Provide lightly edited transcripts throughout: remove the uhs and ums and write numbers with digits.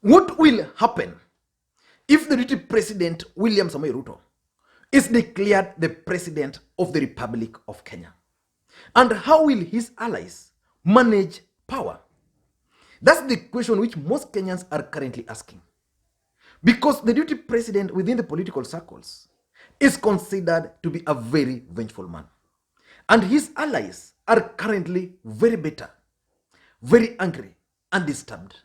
What will happen if the deputy president, William Ruto, is declared the president of the Republic of Kenya? And how will his allies manage power? That's the question which most Kenyans are currently asking. Because the deputy president within the political circles is considered to be a very vengeful man. And his allies are currently very bitter, very angry and disturbed.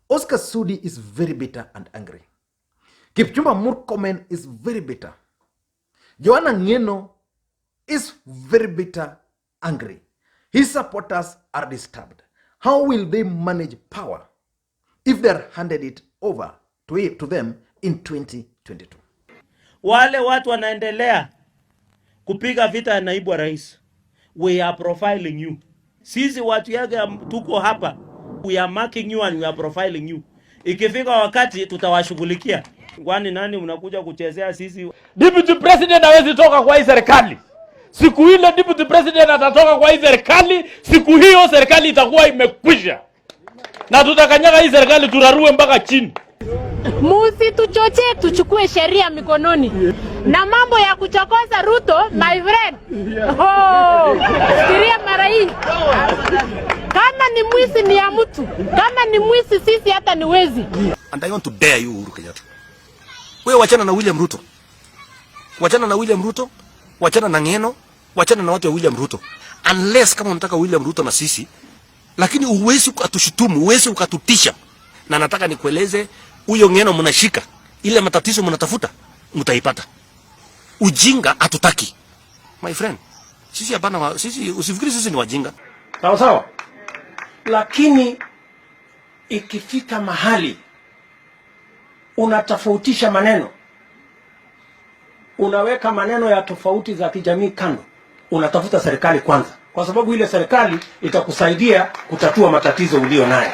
Oscar Sudi is very bitter and angry. Kipchumba Murkomen is very bitter. Johanna Ngeno is very bitter, angry. His supporters are disturbed. How will they manage power if they are handed it over to them in 2022? Wale watu wanaendelea kupiga vita ya naibu wa rais. We are profiling you. Sisi watu yake tuko hapa. We are marking you and we are profiling you. Ikifika wakati tutawashughulikia. Kwani nani unakuja kuchezea sisi? Deputy President hawezi toka kwa hii serikali. Siku ile Deputy President atatoka kwa hii serikali, siku hiyo serikali itakuwa imekwisha. Na tutakanyaga hii serikali turarue mpaka chini. Musi tuchoche tuchukue sheria mikononi. Na mambo ya kuchokoza Ruto, my friend. Oh, fikiria mara hii. Kama ni mwisi ni ya mtu. Kama ni mwisi sisi hata ni wezi. And I want to dare you, Uhuru Kenyatta. Wewe wachana na William Ruto. Wachana na William Ruto, wachana na Ngeno, wachana na watu wa William Ruto. Unless kama unataka William Ruto na sisi, lakini uwezi ukatushutumu, uwezi ukatutisha. Na nataka nikueleze, huyo Ngeno mnashika, ile matatizo mnatafuta, mtaipata. Ujinga hatutaki. My friend, sisi hapana, sisi usifikiri sisi ni wajinga. Sawa sawa. Lakini ikifika mahali unatofautisha maneno, unaweka maneno ya tofauti za kijamii kando, unatafuta serikali kwanza, kwa sababu ile serikali itakusaidia kutatua matatizo ulio nayo.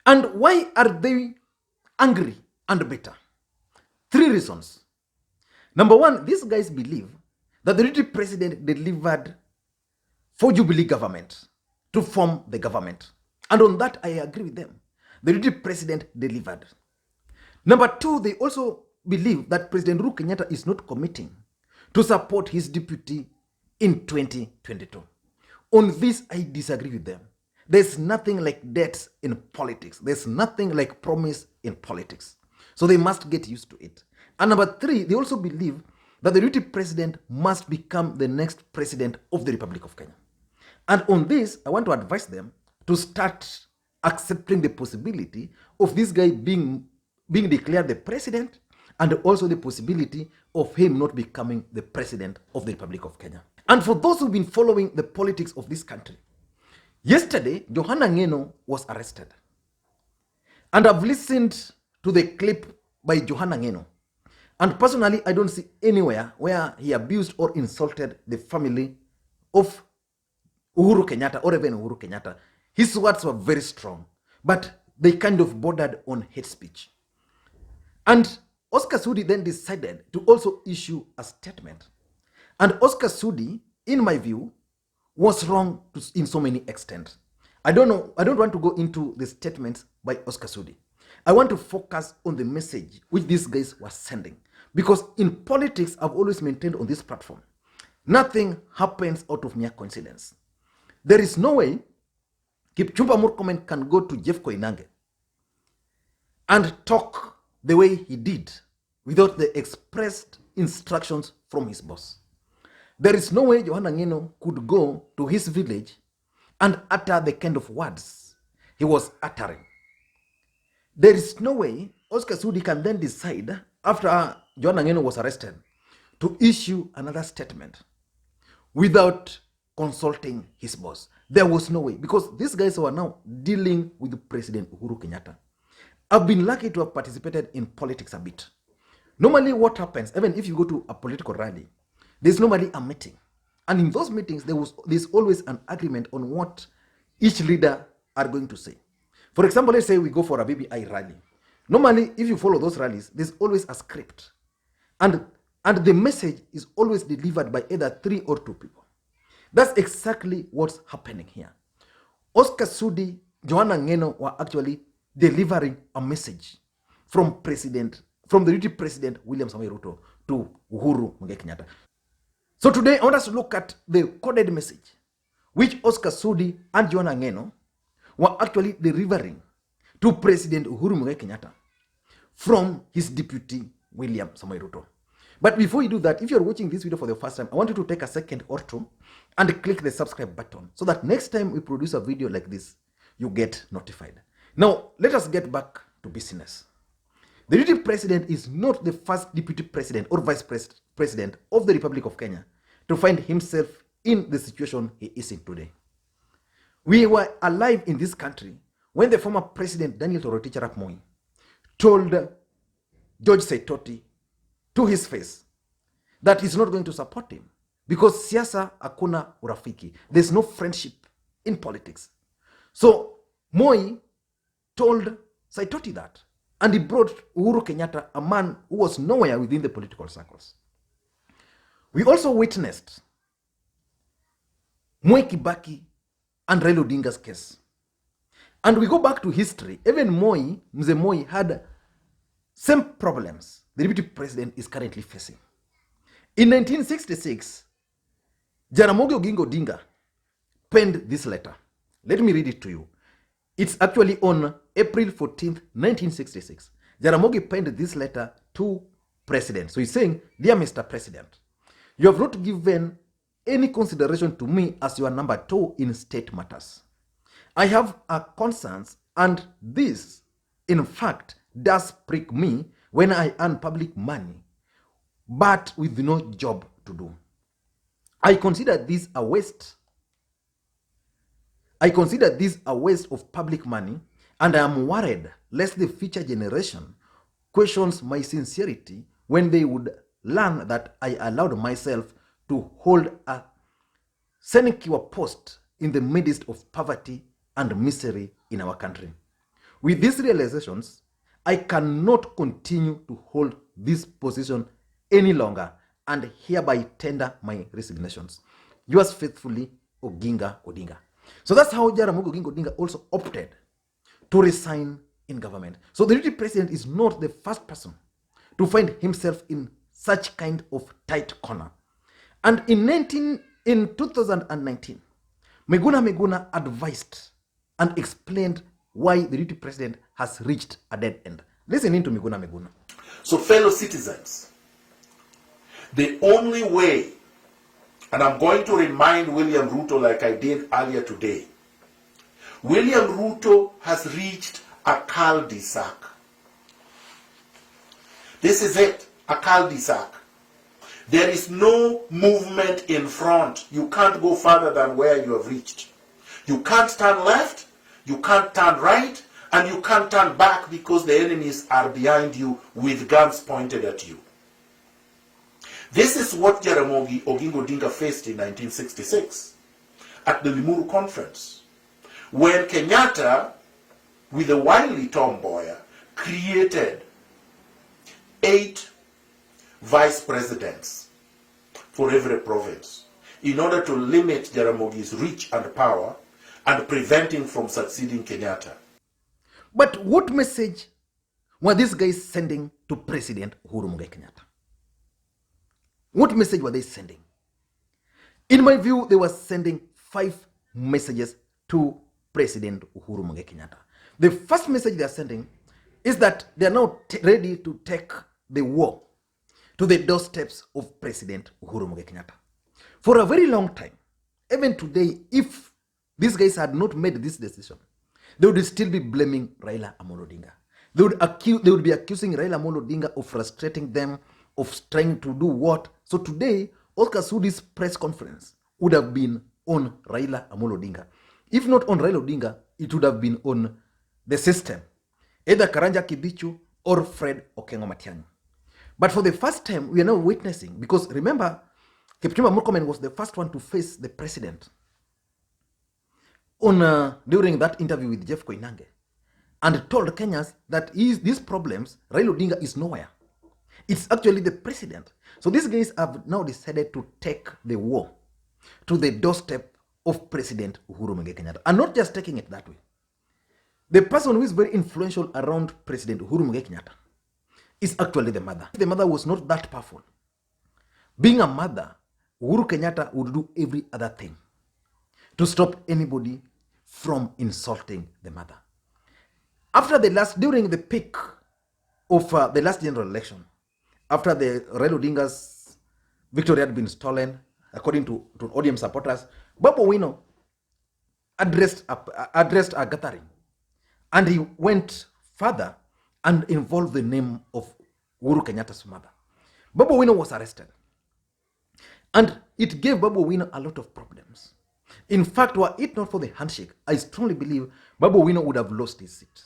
And why are they angry and bitter? 3 reasons. Number 1, these guys believe that the deputy president delivered for Jubilee government to form the government. And on that, I agree with them. The deputy president delivered. Number 2, they also believe that President Uhuru Kenyatta is not committing to support his deputy in 2022. On this, I disagree with them. There's nothing like debts in politics. There's nothing like promise in politics. So they must get used to it. And number 3, they also believe that the deputy president must become the next president of the Republic of Kenya. And on this, I want to advise them to start accepting the possibility of this guy being declared the president, and also the possibility of him not becoming the president of the Republic of Kenya. And for those who've been following the politics of this country, yesterday, Johanna Ngeno was arrested. And I've listened to the clip by Johanna Ngeno. And personally, I don't see anywhere where he abused or insulted the family of Uhuru Kenyatta or even Uhuru Kenyatta. His words were very strong, but they kind of bordered on hate speech. And Oscar Sudi then decided to also issue a statement. And Oscar Sudi, in my view, was wrong in so many extent. I don't want to go into the statements by Oscar Sudi. I want to focus on the message which these guys were sending. Because in politics, I've always maintained on this platform, nothing happens out of mere coincidence. There is no way Kipchumba Murkomen can go to Jeff Koinange and talk the way he did without the expressed instructions from his boss. There is no way Johanna Ngeno could go to his village and utter the kind of words he was uttering. There is no way Oscar Sudi can then decide, after Johanna Ngeno was arrested, to issue another statement without consulting his boss. There was no way, because these guys were now dealing with President Uhuru Kenyatta. I've been lucky to have participated in politics a bit. Normally what happens, even if you go to a political rally, there's normally a meeting. And in those meetings, there's always an agreement on what each leader are going to say. For example, let's say we go for a BBI rally. Normally, if you follow those rallies, there's always a script. And the message is always delivered by either 3 or 2 people. That's exactly what's happening here. Oscar Sudi, Johanna Ngeno were actually delivering a message from the deputy president William Ruto to Uhuru Kenyatta. So today I want us to look at the coded message which Oscar Sudi and Johanna Ngeno were actually delivering to President Uhuru Kenyatta from his deputy William Ruto. But before you do that, if you're watching this video for the first time, I want you to take a second or two and click the subscribe button so that next time we produce a video like this, you get notified. Now, let us get back to business. The deputy president is not the first deputy president or vice president of the Republic of Kenya to find himself in the situation he is in today. We were alive in this country when the former president Daniel Toroitich arap Moi told George Saitoti to his face that he's not going to support him because siasa hakuna urafiki. There's no friendship in politics. So Moi told Saitoti that, and he brought Uhuru Kenyatta, a man who was nowhere within the political circles. We also witnessed Mwai Kibaki and Raila Odinga's case. And we go back to history. Even Mzee Moi had same problems the deputy president is currently facing. In 1966, Jaramogi Oginga Odinga penned this letter. Let me read it to you. It's actually on April 14th, 1966. Jaramogi penned this letter to President. So he's saying, "Dear Mr. President, you have not given any consideration to me as your number 2 in state matters. I have concerns, and this, in fact, does prick me when I earn public money, but with no job to do. I consider this a waste of public money, and I am worried lest the future generation questions my sincerity when they would learn that I allowed myself to hold a sinecure post in the midst of poverty and misery in our country. With these realizations, I cannot continue to hold this position any longer and hereby tender my resignations. Yours faithfully, Oginga Odinga." So that's how Jaramogi Oginga Odinga also opted to resign in government. So the deputy president is not the first person to find himself in such kind of tight corner. And in 2019, Miguna advised and explained why the deputy president has reached a dead end. Listen in to Miguna. So fellow citizens, the only way, and I'm going to remind William Ruto like I did earlier today, William Ruto has reached a cul-de-sac. This is it, a cul-de-sac. There is no movement in front. You can't go further than where you have reached. You can't turn left, you can't turn right, and you can't turn back because the enemies are behind you with guns pointed at you. This is what Jaramogi Oginga Odinga faced in 1966 at the Limuru Conference, when Kenyatta, with a wily tomboy, created 8 vice presidents for every province in order to limit Jaramogi's reach and power and prevent him from succeeding Kenyatta. But what message were these guys sending to President Uhuru Kenyatta? What message were they sending? In my view, they were sending 5 messages to President Uhuru Kenyatta. The first message they are sending is that they are now ready to take the war to the doorsteps of President Uhuru Kenyatta. For a very long time, even today, if these guys had not made this decision, they would still be blaming Raila Amolo Odinga. They would be accusing Raila Amolo Odinga of frustrating them, of trying to do what? So today, Oscar Sudi's press conference would have been on Raila Amolo Odinga. If not on Raila Odinga, it would have been on the system, either Karanja Kibichu or Fred Okengo Matiang'i. But for the first time, we are now witnessing, because remember, Kipchumba Murkomen was the first one to face the president during that interview with Jeff Koinange, and told Kenyans that these problems, Raila Odinga is nowhere. It's actually the president. So these guys have now decided to take the war to the doorstep of President Uhuru Kenyatta. And not just taking it that way. The person who is very influential around President Uhuru Kenyatta is actually the mother. If the mother was not that powerful, being a mother, Uhuru Kenyatta would do every other thing to stop anybody from insulting the mother. During the peak of the last general election, after the Raila Odinga's victory had been stolen, according to ODM supporters, Babu Owino addressed a gathering, and he went further and involved the name of Uhuru Kenyatta's mother. Babu Owino was arrested, and it gave Babu Owino a lot of problems. In fact, were it not for the handshake, I strongly believe Babu Owino would have lost his seat.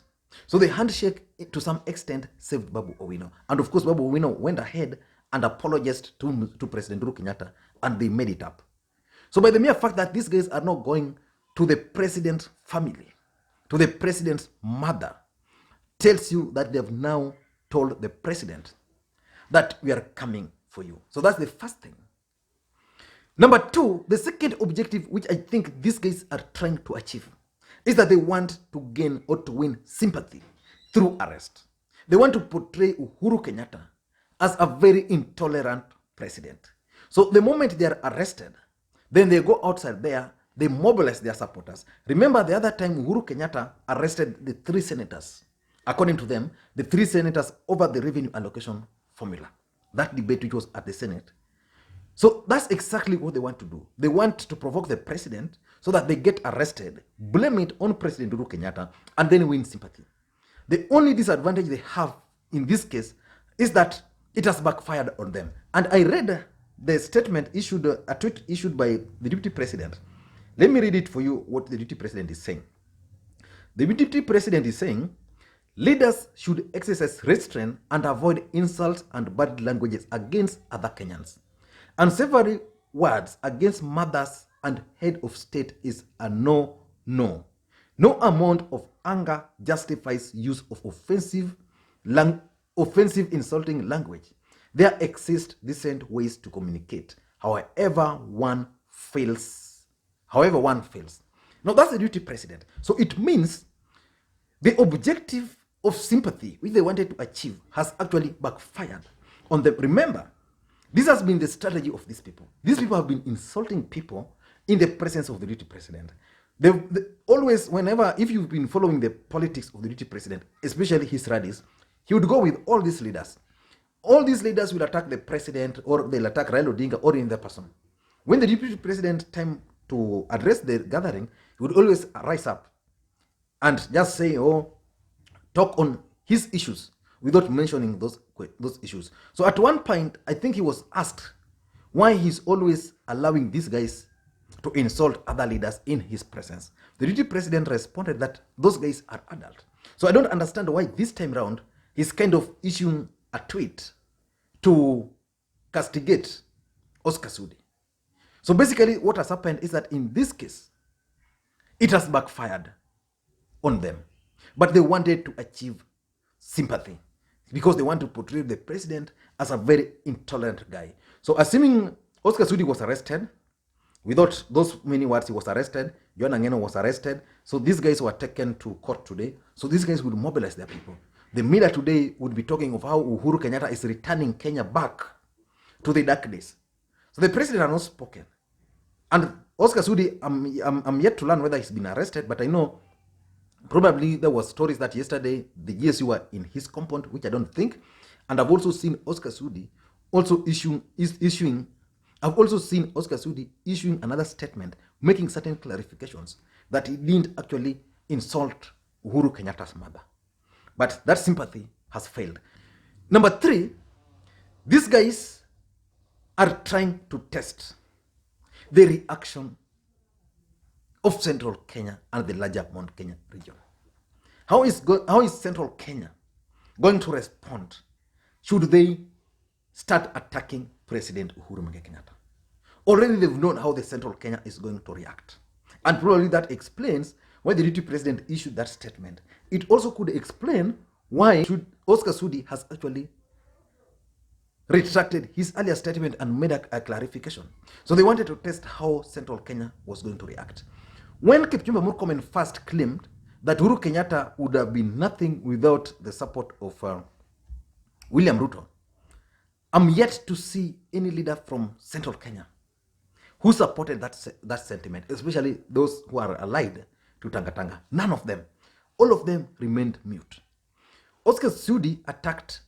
So the handshake, to some extent, saved Babu Owino. And of course, Babu Owino went ahead and apologized to President Uhuru Kenyatta, and they made it up. So by the mere fact that these guys are not going to the president's family, to the president's mother, tells you that they have now told the president that we are coming for you. So that's the first thing. Number two, the second objective, which I think these guys are trying to achieve, is that they want to gain or to win sympathy through arrest. They want to portray Uhuru Kenyatta as a very intolerant president. So the moment they are arrested, then they go outside there, they mobilize their supporters. Remember the other time Uhuru Kenyatta arrested the 3 senators, according to them, the 3 senators over the revenue allocation formula. That debate which was at the Senate. So that's exactly what they want to do. They want to provoke the president so that they get arrested, blame it on President Uhuru Kenyatta, and then win sympathy. The only disadvantage they have in this case is that it has backfired on them. And I read the statement issued, a tweet issued by the deputy president. Let me read it for you, what the deputy president is saying. The deputy president is saying, leaders should exercise restraint and avoid insults and bad languages against other Kenyans. Unsavory words against mothers and head of state is a no. No amount of anger justifies use of offensive, insulting language. There exist decent ways to communicate, however one fails. Now that's the duty president. So it means the objective of sympathy which they wanted to achieve has actually backfired on them. Remember, this has been the strategy of these people. These people have been insulting people in the presence of the deputy president. They always, whenever, if you've been following the politics of the deputy president, especially his rallies, he would go with all these leaders. All these leaders will attack the president, or they'll attack Raila Odinga or in the person. When the deputy president time to address the gathering, he would always rise up and just say, talk on his issues without mentioning those issues. So at one point, I think he was asked why he's always allowing these guys to insult other leaders in his presence. The deputy president responded that those guys are adult. So I don't understand why this time round he's kind of issuing a tweet to castigate Oscar Sudi. So basically what has happened is that in this case, it has backfired on them. But they wanted to achieve sympathy because they want to portray the president as a very intolerant guy. So assuming Oscar Sudi was arrested, without those many words, he was arrested, Johanna Ngeno was arrested. So these guys were taken to court today. So these guys would mobilize their people. The media today would be talking of how Uhuru Kenyatta is returning Kenya back to the dark days. So the president has not spoken. And Oscar Sudi, I'm yet to learn whether he's been arrested, but I know probably there was stories that yesterday the GSU were in his compound, which I don't think. And I've also seen Oscar Sudi also issuing another statement, making certain clarifications that he didn't actually insult Uhuru Kenyatta's mother. But that sympathy has failed. Number 3, these guys are trying to test the reaction of Central Kenya and the larger Mount Kenya region. How is Central Kenya going to respond should they start attacking President Uhuru Kenyatta? Already they've known how the Central Kenya is going to react. And probably that explains why the deputy president issued that statement. It also could explain why Oscar Sudi has actually retracted his earlier statement and made a clarification. So they wanted to test how Central Kenya was going to react. When Kipchumba Murkomen first claimed that Uhuru Kenyatta would have been nothing without the support of William Ruto, I'm yet to see any leader from Central Kenya who supported that sentiment, especially those who are allied to Tanga. None of them. All of them remained mute. Oscar Sudi attacked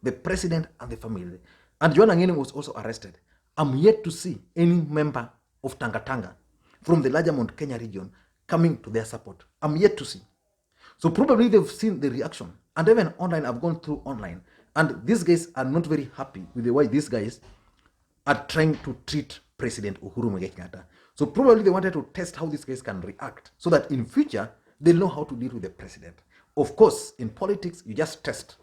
the president and the family, and Johanna Ngeno was also arrested. I'm yet to see any member of Tanga from the larger Mount Kenya region coming to their support. I'm yet to see. So probably they've seen the reaction. And even online, I've gone through online, and these guys are not very happy with the way these guys are trying to treat President Uhuru Kenyatta. So probably they wanted to test how these guys can react so that in future, they'll know how to deal with the president. Of course, in politics, you just test.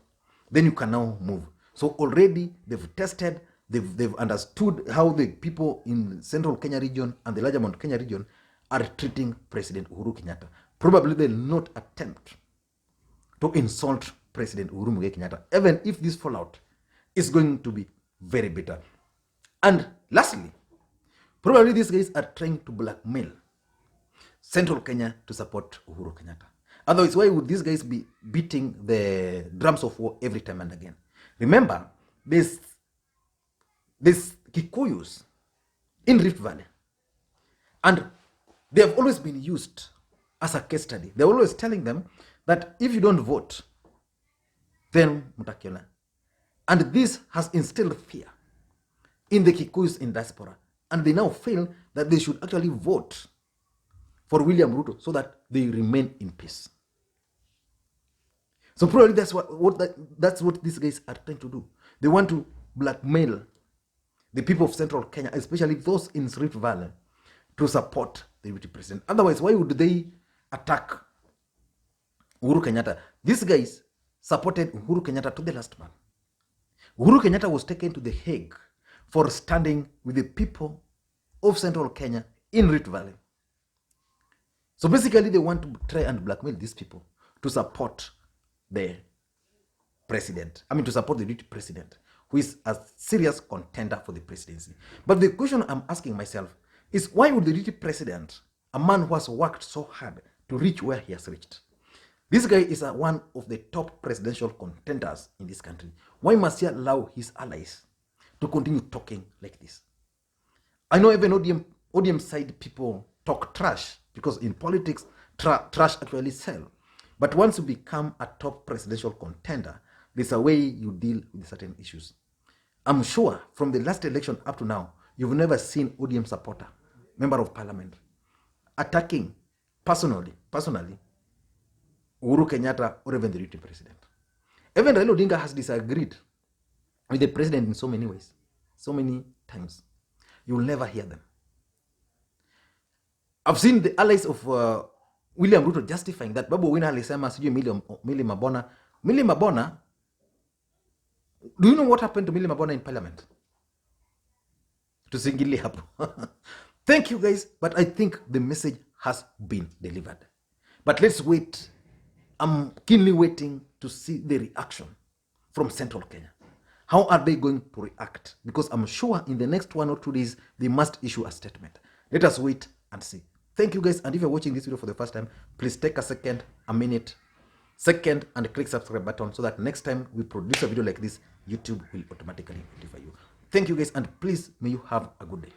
Then you can now move. So already they've tested, they've understood how the people in Central Kenya region and the larger Mount Kenya region are treating President Uhuru Kenyatta. Probably they'll not attempt to insult President Uhuru Kenyatta, even if this fallout is going to be very bitter. And lastly, probably these guys are trying to blackmail Central Kenya to support Uhuru Kenyatta. Otherwise, why would these guys be beating the drums of war every time and again? Remember, there's Kikuyus in Rift Valley, and they have always been used as a case study. They're always telling them that if you don't vote, then mutakiona. And this has instilled fear in the Kikuyus in diaspora, and they now feel that they should actually vote for William Ruto so that they remain in peace. So probably that's what these guys are trying to do. They want to blackmail the people of Central Kenya, especially those in Rift Valley, to support the deputy president. Otherwise, why would they attack Uhuru Kenyatta? These guys supported Uhuru Kenyatta to the last man. Uhuru Kenyatta was taken to The Hague for standing with the people of Central Kenya in Rift Valley. So basically, they want to try and blackmail these people to support the president. I mean, to support the deputy president, who is a serious contender for the presidency. But the question I'm asking myself is, why would the deputy president, a man who has worked so hard to reach where he has reached, this guy is one of the top presidential contenders in this country, why must he allow his allies to continue talking like this? I know even ODM side people talk trash, because in politics, trash actually sells. But once you become a top presidential contender, there's a way you deal with certain issues. I'm sure from the last election up to now, you've never seen ODM supporter, member of parliament, attacking personally, Uhuru Kenyatta or even the deputy president. Even Raila Odinga has disagreed with the president in so many ways, so many times. You will never hear them. I've seen the allies of William Ruto justifying that Babu Wina alisema sijui Millie Mabona. Do you know what happened to Millie Mabona in parliament? Tusingili hapo. Thank you guys, but I think the message has been delivered. But let's wait. I'm keenly waiting to see the reaction from Central Kenya. How are they going to react? Because I'm sure in the next 1 or 2 days, they must issue a statement. Let us wait and see. Thank you guys. And if you're watching this video for the first time, please take a minute, and click subscribe button so that next time we produce a video like this, YouTube will automatically notify you. Thank you guys, and please may you have a good day.